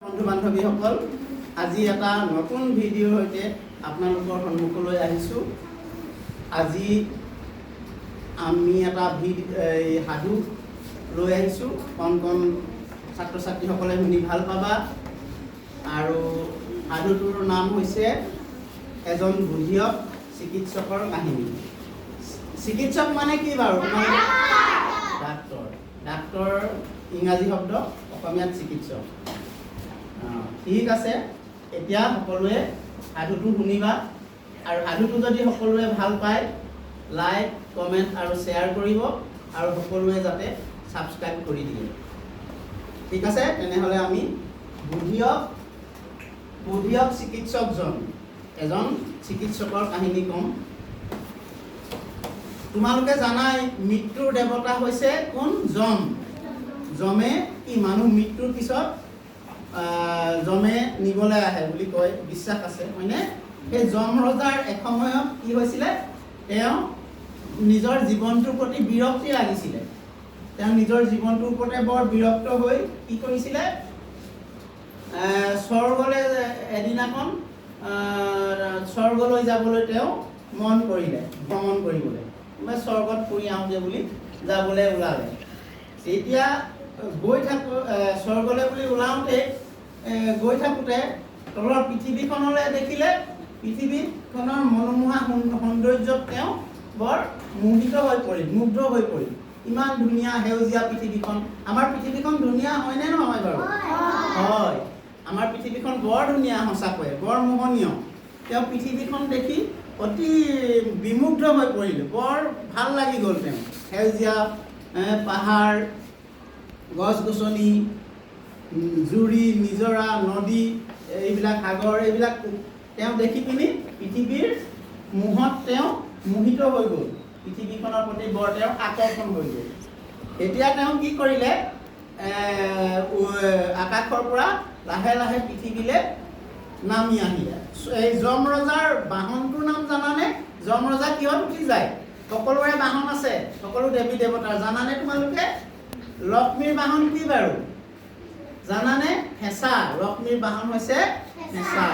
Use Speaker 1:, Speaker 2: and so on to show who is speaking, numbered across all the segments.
Speaker 1: বন্ধু বান্ধৱীসকল, আজি এটা নতুন ভিডিঅ'ৰ সৈতে আপোনালোকৰ সন্মুখলৈ আহিছোঁ। আজি আমি এটা সাধু লৈ আহিছোঁ। কণ ছাত্ৰ ছাত্ৰীসকলে শুনি ভাল পাবা। আৰু সাধুটোৰ নাম হৈছে এজন বুদ্ধিয়ক চিকিৎসকৰ কাহিনী। চিকিৎসক মানে কি বাৰু? ডাক্তৰ। ডাক্তৰ ইংৰাজী শব্দ, অসমীয়াত চিকিৎসক। ঠিক আছে, এতিয়া সকলোৱে সাধুটো শুনিবা। আৰু সাধুটো যদি সকলোৱে ভাল পায়, লাইক, কমেণ্ট আৰু শ্বেয়াৰ কৰিব, আৰু সকলোৱে যাতে ছাবস্ক্ৰাইব কৰি দিয়ে। ঠিক আছে, তেনেহ'লে আমি বুদ্ধিয়ক চিকিৎসকজন, এজন চিকিৎসকৰ কাহিনী ক'ম। তোমালোকে জানাই মৃত্যুৰ দেৱতা হৈছে কোন? যম। যমে কি মানুহ মৃত্যুৰ পিছত যমে নিবলৈ আহে বুলি কয়, বিশ্বাস আছে, হয়নে? সেই যম ৰজাৰ এসময়ত কি হৈছিলে, তেওঁ নিজৰ জীৱনটোৰ প্ৰতি বিৰক্তি লাগিছিলে। তেওঁ নিজৰ জীৱনটোৰ ওপৰতে বৰ বিৰক্ত হৈ কি কৰিছিলে, স্বৰ্গলৈ এদিনাখন স্বৰ্গলৈ যাবলৈ তেওঁ মন কৰিলে, ভ্ৰমণ কৰিবলৈ। স্বৰ্গত ফুৰি আহোঁগে বুলি যাবলৈ ওলালে। এতিয়া স্বৰ্গলৈ বুলি ওলাওঁতে গৈ থাকোঁতে তলৰ পৃথিৱীখনলৈ দেখিলে। পৃথিৱীখনৰ মনোমোহা সৌন্দৰ্যত তেওঁ বৰ মুগ্ধ হৈ পৰিল। ইমান ধুনীয়া সেউজীয়া পৃথিৱীখন। আমাৰ পৃথিৱীখন ধুনীয়া হয়নে নহয় বাৰু? হয়, আমাৰ পৃথিৱীখন বৰ ধুনীয়া, সঁচাকৈ বৰ মোহনীয়। তেওঁ পৃথিৱীখন দেখি অতি বিমুগ্ধ হৈ পৰিল, বৰ ভাল লাগি গ'ল। তেওঁ সেউজীয়া পাহাৰ, গছ-গছনি, জুৰি, নিজৰা, নদী, এইবিলাক সাগৰ, এইবিলাক তেওঁ দেখি পিনি পৃথিৱীৰ মোহত তেওঁ মোহিত হৈ গ'ল। পৃথিৱীখনৰ প্ৰতি বৰ তেওঁ আকৰ্ষণ হৈ গ'ল। এতিয়া তেওঁ কি কৰিলে, আকাশৰ পৰা লাহে লাহে পৃথিৱীলৈ নামি আহিলে। এই যম ৰজাৰ বাহনটোৰ নাম জানানে? যম ৰজা কিহত উঠি যায়? সকলোৰে বাহন আছে, সকলো দেৱী দেৱতাৰ। জানানে তোমালোকে? লক্ষ্মীৰ বাহন কি বাৰু? জানানে? হেঁচা। লক্ষ্মীৰ বাহন হৈছে হেঁচা।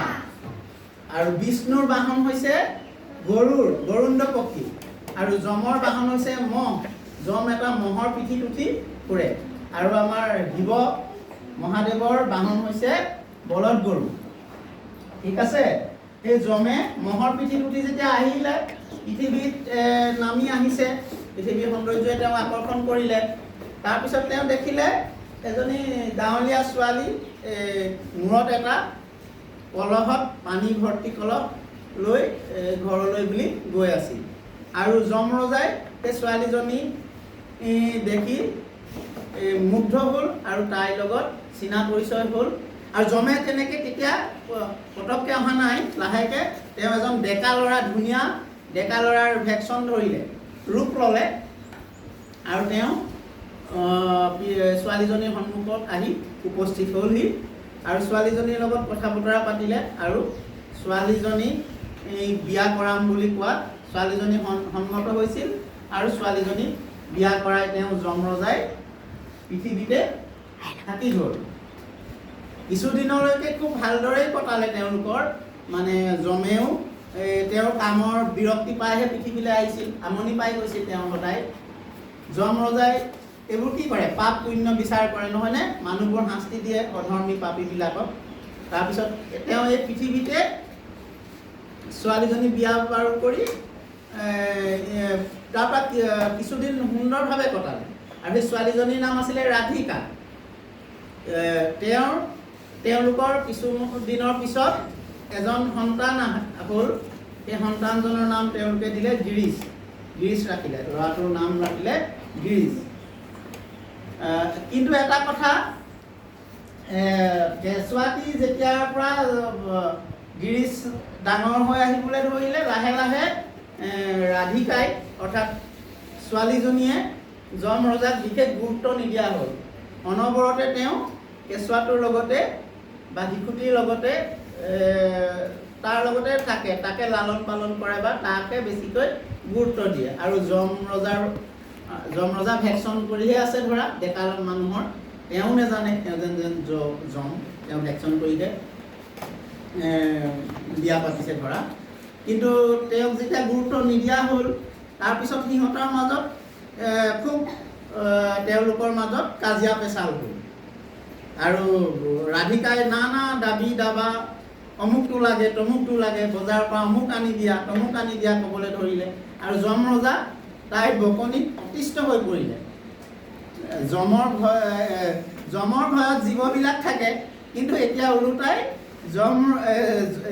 Speaker 1: আৰু বিষ্ণুৰ বাহন হৈছে গৰুড় পক্ষী। আৰু যমৰ বাহন হৈছে মহ। যম এটা মহৰ পিঠিত উঠি ফুৰে। আৰু আমাৰ শিৱ মহাদেৱৰ বাহন হৈছে বলদ গৰু। ঠিক আছে, সেই যমে মহৰ পিঠিত উঠি যেতিয়া আহিলে, পৃথিৱীত নামি আহিছে, পৃথিৱীৰ সৌন্দৰ্যই তেওঁক আকৰ্ষণ কৰিলে। তাৰপিছত তেওঁ দেখিলে এজনী গাঁৱলীয়া ছোৱালী মূৰত এটা কলহত পানী ভৰ্তি কলহ লৈ ঘৰলৈ বুলি গৈ আছিল। আৰু যম ৰজাই সেই ছোৱালীজনী দেখি মুগ্ধ হ'ল আৰু তাইৰ লগত চিনা পৰিচয় হ'ল। আৰু যমে তেনেকৈ তেতিয়া পটককৈ অহা নাই, লাহেকৈ তেওঁ এজন ডেকা ল'ৰা, ধুনীয়া ডেকা ল'ৰাৰ ভেকশ্যন ধৰিলে, ৰূপ ল'লে। আৰু তেওঁ ছোৱালীজনীৰ সন্মুখত আহি উপস্থিত হ'লহি। আৰু ছোৱালীজনীৰ লগত কথা বতৰা পাতিলে। আৰু ছোৱালীজনী বিয়া কৰাম বুলি কোৱাত ছোৱালীজনী সন্মত হৈছিল। আৰু ছোৱালীজনী বিয়া কৰাই তেওঁ যম ৰজাই পৃথিৱীতে থাকি গ'ল। কিছুদিনলৈকে খুব ভালদৰেই কটালে তেওঁলোকৰ, মানে যমেও তেওঁৰ কামৰ বিৰক্তি পাইহে পৃথিৱীলৈ আহিছিল, আমনি পাই গৈছিল তেওঁ সদায়। যম ৰজাই এইবোৰ কি কৰে, পাপ পুণ্য বিচাৰ কৰে, নহয়নে? মানুহবোৰ শাস্তি দিয়ে অধৰ্মী পাপীবিলাকক। তাৰপিছত তেওঁ এই পৃথিৱীতে ছোৱালীজনী বিয়া বাৰু কৰি তাৰপৰা কিছুদিন সুন্দৰভাৱে কটালে। আৰু সেই ছোৱালীজনীৰ নাম আছিলে ৰাধিকা। তেওঁলোকৰ কিছুদিনৰ পিছত এজন সন্তান হ'ল। সেই সন্তানজনৰ নাম তেওঁলোকে দিলে গিৰিশ ৰাখিলে। ল'ৰাটোৰ নাম ৰাখিলে গিৰিশ। কিন্তু এটা কথা, কেঁচুৱাটি যেতিয়াৰ পৰা গিৰিশ ডাঙৰ হৈ আহিবলৈ ধৰিলে, লাহে লাহে ৰাধিকাই অৰ্থাৎ ছোৱালীজনীয়ে যম ৰজাক বিশেষ গুৰুত্ব নিদিয়া হ'ল। অনবৰতে তেওঁ কেঁচুৱাটোৰ লগতে বা শিশুটিৰ লগতে তাৰ লগতে তাকে লালন পালন কৰে বা তাকে বেছিকৈ গুৰুত্ব দিয়ে। আৰু যম ৰজা ভেকশ্যন কৰিহে আছে ধৰা ডেকা মানুহৰ, তেওঁ নেজানে তেওঁ যেন যম। তেওঁ ভেকচন কৰিলে, বিয়া পাতিছে ধৰা। কিন্তু তেওঁক যেতিয়া গুৰুত্ব নিদিয়া হ'ল, তাৰপিছত সিহঁতৰ মাজত খুব তেওঁলোকৰ মাজত কাজিয়া পেচাল হ'ল। আৰু ৰাধিকাই নানা দাবী দাবা, অমুকটো লাগে তমুকটো লাগে, বজাৰৰ পৰা অমুক আনি দিয়া তমুক আনি দিয়া ক'বলৈ ধৰিলে। আৰু যম ৰজা তাইৰ বকনিত অতিষ্ঠ হৈ পৰিলে। যমৰ ভয়ত জীৱবিলাক থাকে, কিন্তু এতিয়া ওলোটাই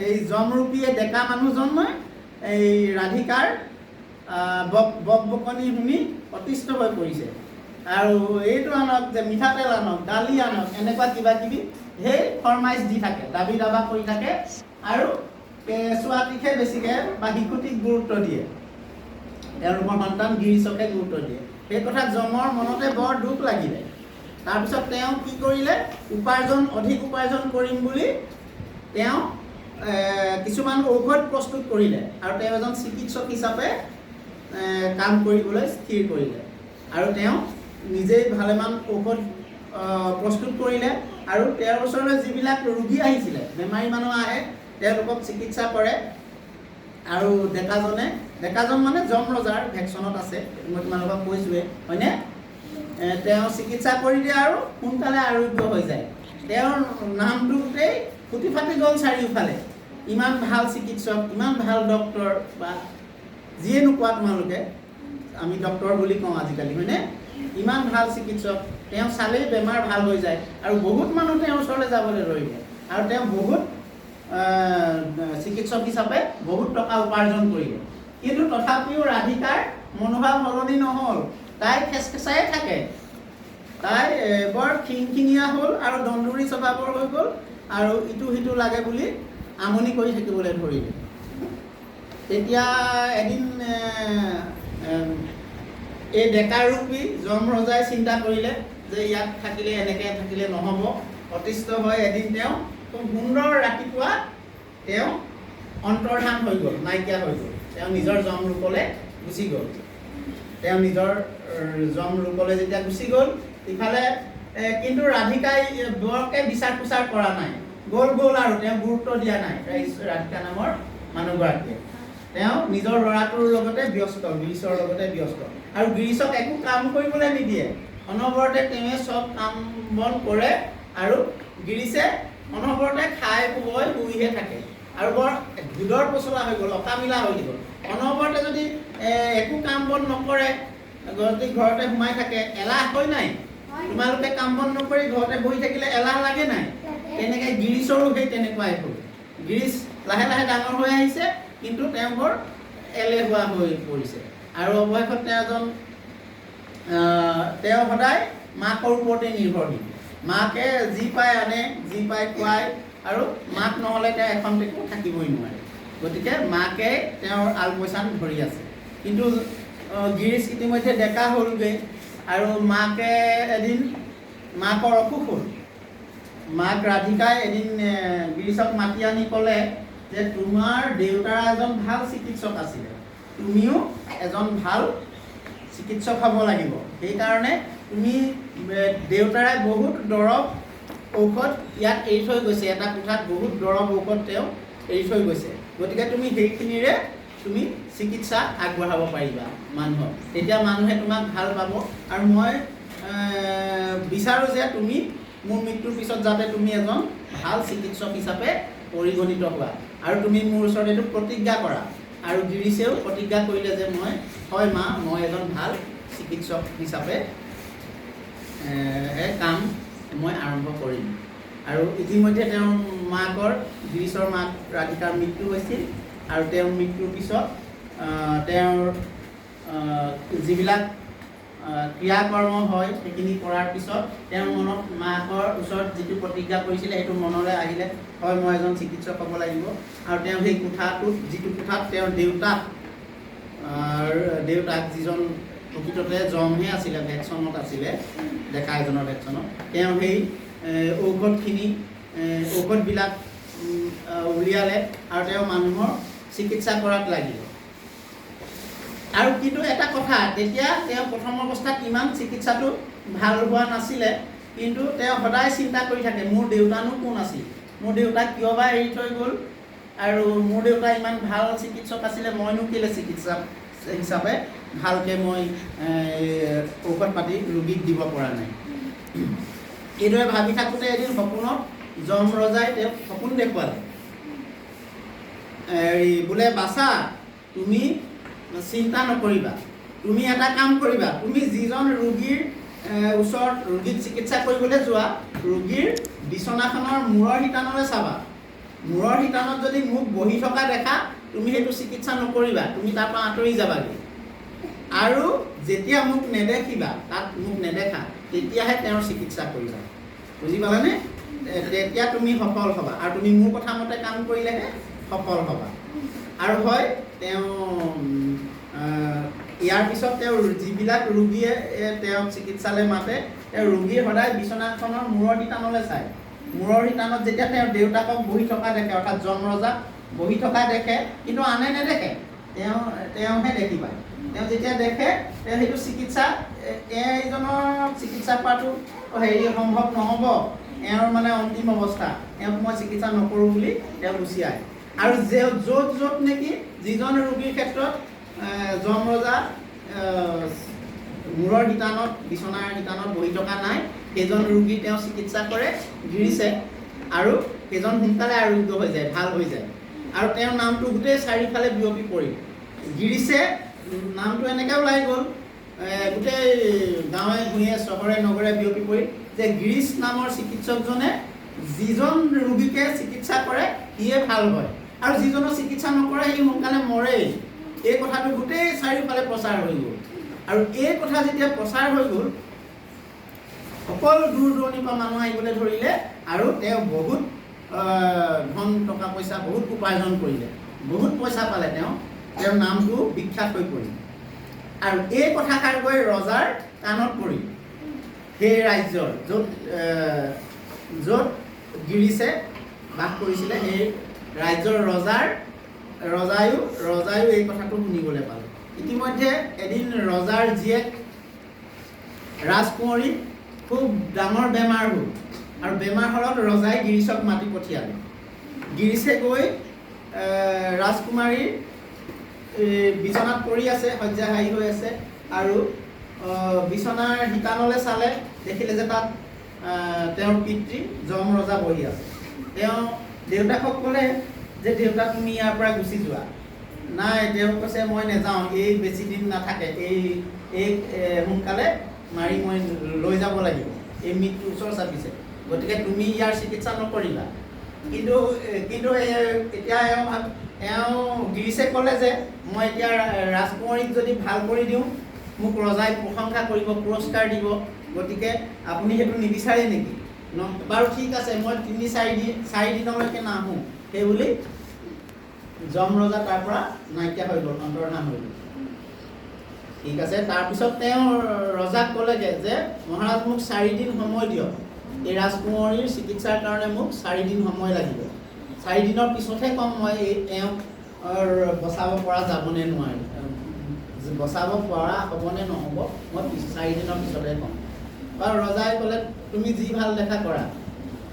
Speaker 1: এই যমৰূপীয়ে ডেকা মানুহজনে এই ৰাধিকাৰ বকনি শুনি অতিষ্ঠ হৈ পৰিছে। আৰু এইটো আনক, যে মিঠাতেল আনক, দালি আনক, এনেকুৱা কিবা কিবি সেই ফৰমাইজ দি থাকে, দাবী দাবা কৰি থাকে। আৰু ছোৱালীকহে বেছিকৈ বা শিশুটিক গুৰুত্ব দিয়ে, তেওঁলোকৰ সন্তান গিৰিশকে গুৰুত্ব দিয়ে। সেই কথাত যমৰ মনতে বৰ দুখ লাগিলে। তাৰপিছত তেওঁ কি কৰিলে, অধিক উপাৰ্জন কৰিম বুলি তেওঁ কিছুমান ঔষধ প্ৰস্তুত কৰিলে। আৰু তেওঁ এজন চিকিৎসক হিচাপে কাম কৰিবলৈ স্থিৰ কৰিলে। আৰু তেওঁ নিজেই ভালেমান ঔষধ প্ৰস্তুত কৰিলে। আৰু তেওঁৰ ওচৰলৈ যিবিলাক ৰোগী আহিছিলে, বেমাৰী মানুহ আহে, তেওঁলোকক চিকিৎসা কৰে। আৰু ডেকাজন মানে যম ৰজাৰ ভেকচনত আছে, মই তোমালোকক কৈছোঁৱেই, হয়নে? তেওঁ চিকিৎসা কৰি দিয়ে আৰু সোনকালে আৰোগ্য হৈ যায়। তেওঁৰ নামটো গোটেই ফুটি ফাটি গ'ল চাৰিওফালে। ইমান ভাল চিকিৎসক, ইমান ভাল ডক্তৰ, বা যিয়ে নোকোৱা তোমালোকে, আমি ডক্তৰ বুলি কওঁ আজিকালি, হয়নে? ইমান ভাল চিকিৎসক, তেওঁ চালেই বেমাৰ ভাল হৈ যায়। আৰু বহুত মানুহ তেওঁৰ ওচৰলৈ যাবলৈ ধৰিলে। আৰু তেওঁ বহুত চিকিৎসক হিচাপে বহুত টকা উপাৰ্জন কৰিলে। কিন্তু তথাপিও ৰাধিকাৰ মনোভাৱ সলনি নহ'ল। তাই খেচখেচাই থাকে। তাই বৰ খিংখিঙীয়া হ'ল আৰু দন্দুৰী স্বভাৱৰ হৈ গ'ল। আৰু ইটো সিটো লাগে বুলি আমনি কৰি থাকিবলৈ ধৰিলে। তেতিয়া এদিন এই ডেকাৰূপী যম ৰজাই চিন্তা কৰিলে যে ইয়াত থাকিলে, এনেকৈ থাকিলে নহ'ব। অতিষ্ঠ হৈ এদিন তেওঁ খুব সুন্দৰ ৰাতিপুৱা তেওঁ অন্তৰ্ধান হৈ গ'ল, নাইকিয়া হৈ গ'ল। তেওঁ নিজৰ যম ৰূপলৈ গুচি গ'ল। তেওঁ নিজৰ যম ৰূপলৈ যেতিয়া গুচি গ'ল, ইফালে কিন্তু ৰাধিকাই বৰকে বিচাৰ পোচাৰ কৰা নাই। গ'ল আৰু তেওঁ গুৰুত্ব দিয়া নাই। ৰাধিকা নামৰ মানুহগৰাকীয়ে তেওঁ নিজৰ ল'ৰাটোৰ লগতে ব্যস্ত, গিৰিশৰ লগতে ব্যস্ত। আৰু গিৰিশক একো কাম কৰিবলৈ নিদিয়ে। অনবৰতে তেওঁৱে চব কাম বন কৰে। আৰু গিৰিশে অনবৰতে খাই বৈ শুইহে থাকে। আৰু বৰ ধুদৰ পচলা হৈ গ'ল, অকামিলা হৈ গ'ল। অনবৰতে যদি একো কাম বন নকৰে, ঘৰতে সোমাই থাকে, এলাহ হয় নাই? তোমালোকে কাম বন নকৰি ঘৰতে বহি থাকিলে এলাহ লাগে নাই? তেনেকৈ গিৰিশৰো সেই তেনেকুৱাই হ'ল। গিৰিশ লাহে লাহে ডাঙৰ হৈ আহিছে, কিন্তু তেওঁ বৰ এলেহুৱা হৈ পৰিছে। আৰু অৱশেষত তেওঁ সদায় মাকৰ ওপৰতে নিৰ্ভৰশীল। মাকে যি পায় আনে, যি পায় খুৱায়। আৰু মাক নহ'লে তেওঁ এখন টেকো থাকিবই নোৱাৰে। গতিকে মাকে তেওঁৰ আলপৈচান ধৰি আছে। কিন্তু গিৰিশ ইতিমধ্যে ডেকা হ'লগৈ। আৰু মাকে এদিন, মাকৰ অসুখ হ'ল। মাক ৰাধিকাই এদিন গিৰিশক মাতি আনি ক'লে যে তোমাৰ দেউতাৰ এজন ভাল চিকিৎসক আছিলে, তুমিও এজন ভাল চিকিৎসক হ'ব লাগিব। সেইকাৰণে তুমি দেউতাৰে বহুত দৰৱ ঔষধ ইয়াত এৰি থৈ গৈছে। এটা কোঠাত বহুত দৰৱ ঔষধ তেওঁ এৰি থৈ গৈছে। গতিকে তুমি সেইখিনিৰে তুমি চিকিৎসা আগবঢ়াব পাৰিবা মানুহক। তেতিয়া মানুহে তোমাক ভাল পাব। আৰু মই বিচাৰোঁ যে তুমি মোৰ মৃত্যুৰ পিছত যাতে তুমি এজন ভাল চিকিৎসক হিচাপে পৰিগণিত হোৱা। আৰু তুমি মোৰ ওচৰত এইটো প্ৰতিজ্ঞা কৰা। আৰু গিৰিশেও প্ৰতিজ্ঞা কৰিলে যে হয় মা, মই এজন ভাল চিকিৎসক হিচাপে কাম মই আৰম্ভ কৰিম। আৰু ইতিমধ্যে তেওঁৰ গিৰিশৰ মাক ৰাধিকাৰ মৃত্যু হৈছিল। আৰু তেওঁৰ মৃত্যুৰ পিছত তেওঁৰ যিবিলাক ক্ৰিয়াকৰ্ম হয়, সেইখিনি কৰাৰ পিছত তেওঁৰ মনত মাকৰ ওচৰত যিটো প্ৰতিজ্ঞা কৰিছিলে সেইটো মনলৈ আহিলে, হয় মই এজন চিকিৎসক হ'ব লাগিব। আৰু তেওঁ সেই যিটো কোঠাত তেওঁৰ দেউতাক যিজন প্ৰকৃততে যমহে আছিলে, ভেকচনত আছিলে, ডেকা এজনৰ ভেকচনত, তেওঁ সেই ঔষধবিলাক উলিয়ালে। আৰু তেওঁ মানুহৰ চিকিৎসা কৰাত লাগিলে। আৰু কিন্তু এটা কথা, তেতিয়া তেওঁ প্ৰথম অৱস্থাত ইমান চিকিৎসাটো ভাল হোৱা নাছিলে। কিন্তু তেওঁ সদায় চিন্তা কৰি থাকে মোৰ দেউতানো কোন আছিল, মোৰ দেউতাক কিয় বা এৰি থৈ গ'ল, আৰু মোৰ দেউতা ইমান ভাল চিকিৎসক আছিলে, মইনো কেলৈ চিকিৎসক হিচাপে ভালকৈ মই ঔষধ পাতি ৰোগীক দিব পৰা নাই। এইদৰে ভাবি থাকোঁতে এদিন সপোনত যম ৰজাই তেওঁক সপোন দেখুৱালে, বোলে বাছা তুমি চিন্তা নকৰিবা, তুমি এটা কাম কৰিবা, তুমি যিজন ৰোগীৰ ওচৰত ৰোগীক চিকিৎসা কৰিবলৈ যোৱা, ৰোগীৰ বিচনাখনৰ মূৰৰ শিতানলৈ চাবা, মূৰৰ শিতানত যদি মোক বহি থকা দেখা তুমি সেইটো চিকিৎসা নকৰিবা, তুমি তাৰ পৰা আঁতৰি যাবাগৈ, আৰু যেতিয়া মোক নেদেখিবা, তাত মোক নেদেখা, তেতিয়াহে তেওঁৰ চিকিৎসা কৰিবা। বুজি পালানে? তেতিয়া তুমি সফল হ'বা, আৰু তুমি মোৰ কথা মতে কাম কৰিলেহে সফল হ'বা। আৰু হয় তেওঁ ইয়াৰ পিছত তেওঁ যিবিলাক ৰোগীয়ে তেওঁক চিকিৎসালয় মাতে, তেওঁ ৰোগীৰ সদায় বিচনাখনৰ মূৰৰ শিতানলৈ চায়। মূৰৰ শিতানত যেতিয়া তেওঁ দেউতাকক বহি থকা দেখে, অৰ্থাৎ যম ৰজাক বহি থকা দেখে, কিন্তু আনে নেদেখে, তেওঁহে দেখি পায়। তেওঁ যেতিয়া দেখে তেওঁ সেইটো চিকিৎসা, এইজনৰ চিকিৎসা কৰাটো সম্ভৱ নহ'ব, এওঁৰ মানে অন্তিম অৱস্থা, এওঁক মই চিকিৎসা নকৰোঁ বুলি তেওঁ গুচি আহে। আৰু য'ত নেকি যিজন ৰোগীৰ ক্ষেত্ৰত যম ৰজা মূৰৰ শিতানত বিচনাৰ শিতানত বহি থকা নাই, সেইজন ৰোগী তেওঁ চিকিৎসা কৰে গিৰিছে, আৰু সেইজন সোনকালে আৰোগ্য হৈ যায়, ভাল হৈ যায়, আৰু তেওঁৰ নামটো গোটেই চাৰিওফালে বিয়পি পৰিল। গিৰিছে নামটো এনেকৈ ওলাই গ'ল, গোটেই গাঁৱে ভূঞে চহৰে নগৰে বিয়পি পৰিল যে গিৰিছ নামৰ চিকিৎসকজনে যিজন ৰোগীকে চিকিৎসা কৰে সিয়ে ভাল হয়, আৰু যিজনৰ চিকিৎসা নকৰে সি সোনকালে মৰেই। এই কথাটো গোটেই চাৰিওফালে প্ৰচাৰ হৈ গ'ল, আৰু এই কথা যেতিয়া প্ৰচাৰ হৈ গ'ল, সকলো দূৰ দূৰণিৰ পৰা মানুহ আহিবলৈ ধৰিলে, আৰু তেওঁ বহুত ধন টকা পইচা বহুত উপাৰ্জন কৰিলে, বহুত পইচা পালে, তেওঁৰ নামটো বিখ্যাত হৈ পৰিল। আৰু এই কথাষাৰ গৈ ৰজাৰ কাণত পৰিল, সেই ৰাজ্যৰ য'ত গিৰিছে বাস কৰিছিলে, সেই ৰাজ্যৰ ৰজায়ো এই কথাটো শুনিবলৈ পালে। ইতিমধ্যে এদিন ৰজাৰ জীয়েক ৰাজকুঁৱৰী খুব ডাঙৰ বেমাৰ হ'ল, আৰু বেমাৰ হ'লত ৰজাই গিৰিছক মাতি পঠিয়ালে। গিৰিছে গৈ ৰাজকুমাৰীৰ বিচনাত পৰি আছে, শয্যাশায়ী হৈ আছে, আৰু বিচনাৰ শিতানলৈ চালে, দেখিলে যে তাত তেওঁৰ পিতৃ যম ৰজা বহি আছে। তেওঁ দেউতাকক ক'লে যে দেউতা তুমি ইয়াৰ পৰা গুচি যোৱা। নাই, তেওঁ কৈছে মই নাযাওঁ, এই বেছি দিন নাথাকে, এই সোনকালে মাৰি মই লৈ যাব লাগিব, এই মৃত্যু ওচৰ চাপিছে, গতিকে তুমি ইয়াৰ চিকিৎসা নকৰিবা। কিন্তু এতিয়া এওঁ গিৰিছে ক'লে যে মই এতিয়া ৰাজকুমাৰীক যদি ভাল কৰি দিওঁ মোক ৰজাই প্ৰশংসা কৰিব, পুৰস্কাৰ দিব, গতিকে আপুনি সেইটো নিবিচাৰে নেকি? বাৰু ঠিক আছে, মই 3-4 দিনলৈকে নাহোঁ, সেইবুলি যম ৰজা তাৰ পৰা নাইকিয়া হৈ গ'ল, অন্তৰ্ধান হৈ গ'ল। ঠিক আছে, তাৰপিছত তেওঁ ৰজাক ক'লেগৈ যে মহাৰাজ মোক 4 দিন সময় দিয়ক, এই ৰাজকুমাৰীৰ চিকিৎসাৰ কাৰণে মোক 4 দিন সময় লাগিব, 4 দিনৰ পিছতহে ক'ম মই এওঁক বচাব পৰা যাবনে নোৱাৰিম, বচাব পৰা হ'বনে নহ'ব, মই 4 দিনৰ পিছতহে ক'ম। বাৰু ৰজাই ক'লে তুমি যি ভাল দেখা কৰা।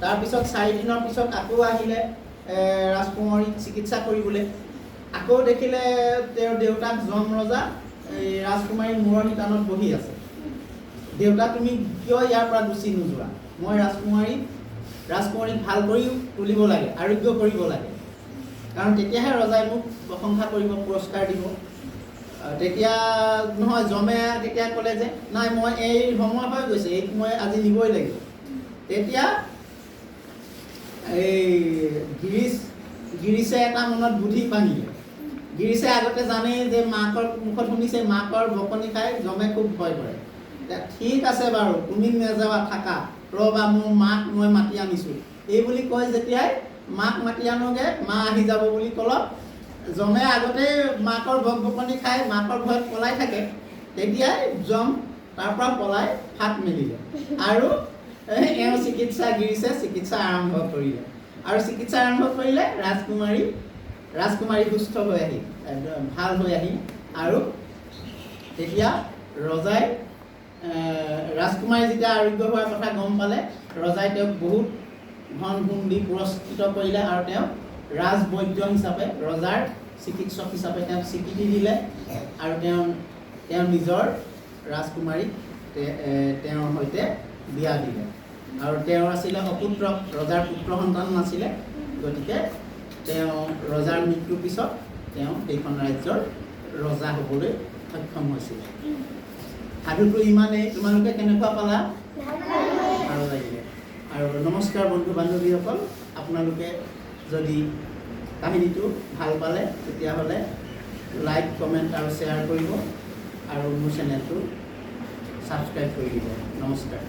Speaker 1: তাৰপিছত 4 দিনৰ পিছত আকৌ আহিলে ৰাজকুমাৰীক চিকিৎসা কৰিবলৈ, আকৌ দেখিলে তেওঁৰ দেউতাক যম ৰজা এই ৰাজকুমাৰীৰ মূৰৰ শিতানত বহি আছে। দেউতা তুমি কিয় ইয়াৰ পৰা গুচি নোযোৱা, মই ৰাজকুমাৰীক ভাল কৰি তুলিব লাগে, আৰোগ্য কৰিব লাগে, কাৰণ তেতিয়াহে ৰজাই মোক প্ৰশংসা কৰিব, পুৰস্কাৰ দিব। তেতিয়া নহয়, যমে তেতিয়া ক'লে যে নাই, মই এই সময় হৈ গৈছে, এইক মই আজি নিবই লাগিব। তেতিয়া এই গিৰিছে এটা মনত বুদ্ধি পানিলে। গিৰিছে আগতে জানেই যে মাকৰ মুখত শুনিছে, মাকৰ বকনি খাই যমে খুব ভয় কৰে। ঠিক আছে বাৰু, তুমি নাযাবা, থাকা, ৰ'বা, মোৰ মাক মই মাতি আনিছোঁ, এই বুলি কয় যেতিয়াই মাক মাতি আনোগৈ, মা আহি যাব বুলি ক'লত যমে আগতেই মাকৰ বকনি খাই মাকৰ ভয়ত পলাই থাকে, তেতিয়াই যম তাৰ পৰা পলাই হাত মেলিলে, আৰু এওঁ গিৰিছে চিকিৎসা আৰম্ভ কৰিলে, আৰু চিকিৎসা আৰম্ভ কৰিলে ৰাজকুমাৰী সুস্থ হৈ আহিল, ভাল হৈ আহিল, আৰু তেতিয়া ৰজাই ৰাজকুমাৰী যেতিয়া আৰোগ্য হোৱাৰ কথা গম পালে ৰজাই তেওঁক বহুত ধন সোণ দি পুৰস্কৃত কৰিলে আৰু তেওঁক ৰাজবৈদ্য হিচাপে ৰজাৰ চিকিৎসক হিচাপে তেওঁক স্বীকৃতি দিলে আৰু তেওঁ নিজৰ ৰাজকুমাৰীক তেওঁৰ সৈতে বিয়া দিলে আৰু তেওঁৰ আছিলে অপুত্ৰ ৰজাৰ পুত্ৰ সন্তান নাছিলে গতিকে তেওঁ ৰজাৰ মৃত্যুৰ পিছত তেওঁ সেইখন ৰাজ্যৰ ৰজা হ'বলৈ সক্ষম হৈছিল সাধুটো ইমানেই তোমালোকে কেনেকুৱা পালা ভাল লাগিলে আৰু নমস্কাৰ বন্ধু বান্ধৱীসকল আপোনালোকে যদি কাহিনীটো ভাল পালে তেতিয়াহ'লে লাইক কমেণ্ট আৰু শ্বেয়াৰ কৰিব আৰু মোৰ চেনেলটো ছাবস্ক্ৰাইব কৰি দিব নমস্কাৰ